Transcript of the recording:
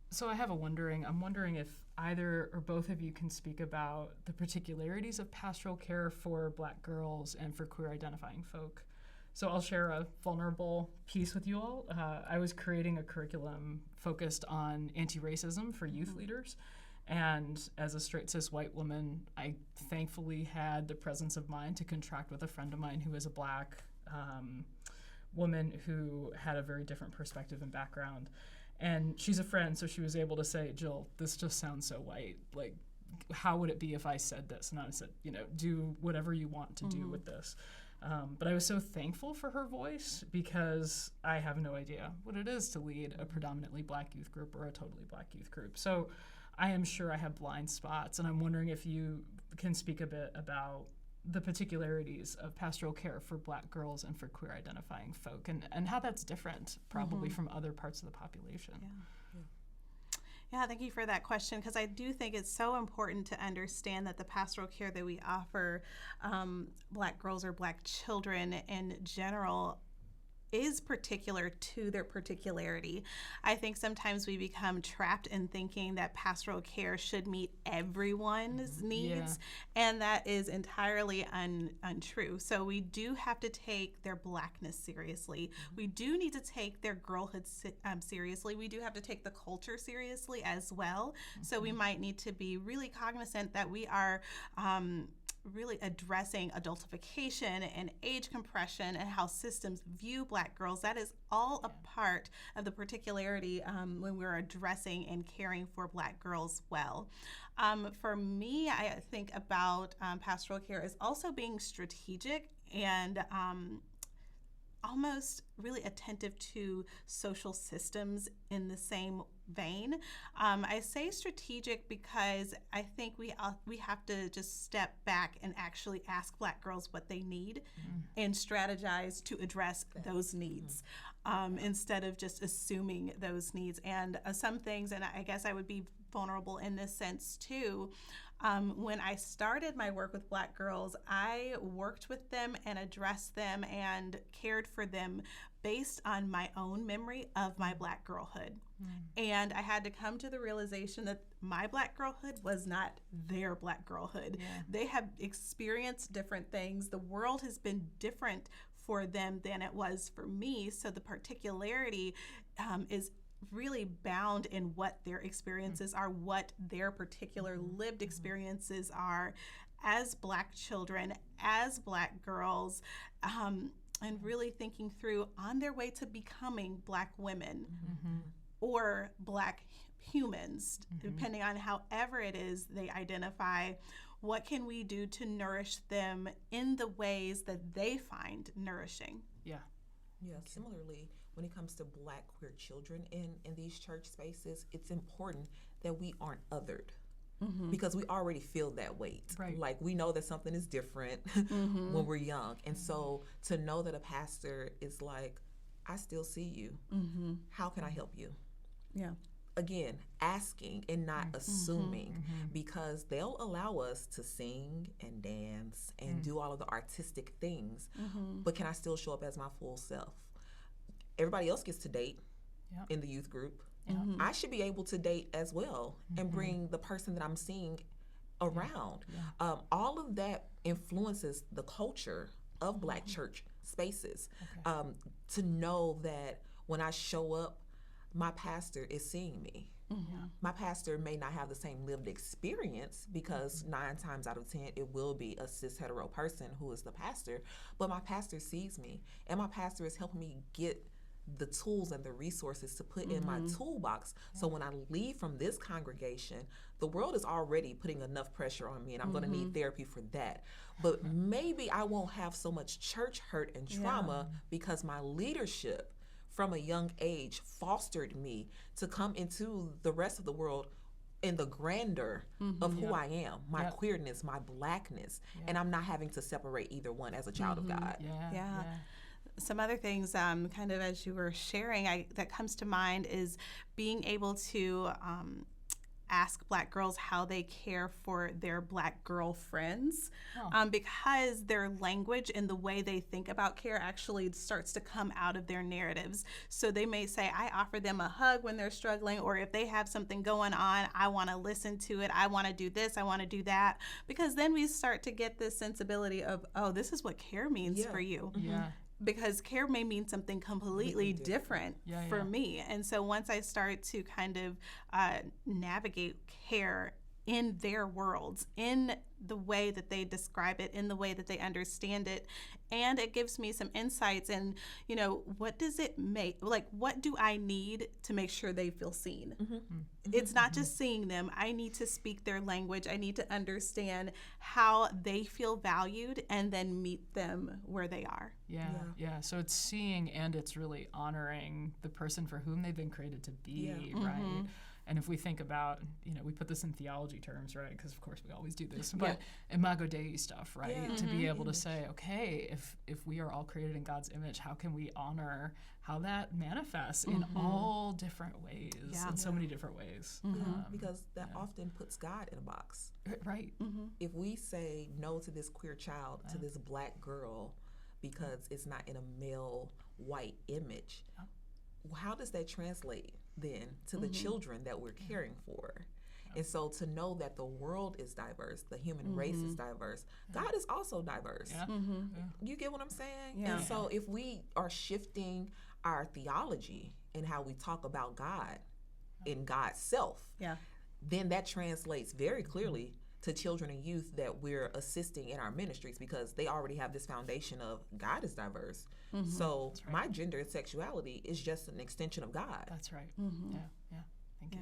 So I'm wondering if either or both of you can speak about the particularities of pastoral care for Black girls and for queer identifying folk. So I'll share a vulnerable piece with you all. I was creating a curriculum focused on anti-racism for youth leaders. And as a straight cis white woman, I thankfully had the presence of mind to contract with a friend of mine who is a Black woman who had a very different perspective and background. And she's a friend, so she was able to say, Jill, this just sounds so white. Like, how would it be if I said this? And I said, do whatever you want to do with this. But I was so thankful for her voice because I have no idea what it is to lead a predominantly Black youth group or a totally Black youth group. So I am sure I have blind spots, and I'm wondering if you can speak a bit about the particularities of pastoral care for Black girls and for queer identifying folk, and how that's different probably from other parts of the population. Yeah, thank you for that question, because I do think it's so important to understand that the pastoral care that we offer Black girls or Black children in general is particular to their particularity. I think sometimes we become trapped in thinking that pastoral care should meet everyone's needs, and that is entirely untrue. So we do have to take their Blackness seriously. We do need to take their girlhood seriously. We do have to take the culture seriously as well. So we might need to be really cognizant that we are really addressing adultification and age compression and how systems view Black girls. That is all a part of the particularity when we're addressing and caring for Black girls well. For me, I think about pastoral care as also being strategic and almost really attentive to social systems in the same vein. I say strategic because I think we have to just step back and actually ask Black girls what they need and strategize to address those needs instead of just assuming those needs. And some things, and I guess I would be vulnerable in this sense too, when I started my work with Black girls, I worked with them and addressed them and cared for them based on my own memory of my Black girlhood. And I had to come to the realization that my Black girlhood was not their Black girlhood. They have experienced different things. The world has been different for them than it was for me. So the particularity is really bound in what their experiences are, what their particular lived experiences are as Black children, as Black girls, and really thinking through on their way to becoming Black women or Black humans, depending on however it is they identify. What can we do to nourish them in the ways that they find nourishing? Yeah, similarly, when it comes to Black queer children in these church spaces, it's important that we aren't othered. Because we already feel that weight. Like, we know that something is different when we're young. And so to know that a pastor is like, I still see you. How can I help you? Again, asking and not assuming, because they'll allow us to sing and dance and do all of the artistic things, but can I still show up as my full self? Everybody else gets to date in the youth group. I should be able to date as well and bring the person that I'm seeing around. All of that influences the culture of Black church spaces. To know that when I show up, my pastor is seeing me. My pastor may not have the same lived experience, because 9 times out of 10 it will be a cis hetero person who is the pastor, but my pastor sees me, and my pastor is helping me get the tools and the resources to put in my toolbox. So when I leave from this congregation, the world is already putting enough pressure on me, and I'm going to need therapy for that. But maybe I won't have so much church hurt and trauma because my leadership from a young age fostered me to come into the rest of the world in the grandeur of who I am, my queerness, my Blackness, and I'm not having to separate either one as a child of God. Some other things, kind of as you were sharing, that comes to mind is being able to ask Black girls how they care for their Black girlfriends, Oh. because their language and the way they think about care actually starts to come out of their narratives. So they may say, I offer them a hug when they're struggling, or if they have something going on, I want to listen to it. I want to do this. I want to do that. Because then we start to get this sensibility of, oh, this is what care means for you. Yeah. Because care may mean something completely different for me. And so once I start to kind of navigate care in their worlds, in the way that they describe it, in the way that they understand it, and it gives me some insights and, what does it make, like, what do I need to make sure they feel seen? It's not just seeing them. I need to speak their language. I need to understand how they feel valued and then meet them where they are. Yeah. So it's seeing and it's really honoring the person for whom they've been created to be, right? And if we think about, we put this in theology terms, right? Because of course we always do this, but Imago Dei stuff, right? To be able to say, okay, if we are all created in God's image, how can we honor how that manifests in all different ways, in so many different ways? Because that often puts God in a box. Right. If we say no to this queer child, to this Black girl, because it's not in a male white image, how does that translate then to the children that we're caring for? And so to know that the world is diverse, the human race is diverse, God is also diverse. You get what I'm saying? And so if we are shifting our theology and how we talk about God in God's self, then that translates very clearly to children and youth that we're assisting in our ministries, because they already have this foundation of God is diverse. So my gender and sexuality is just an extension of God. That's right. Yeah. Thank you.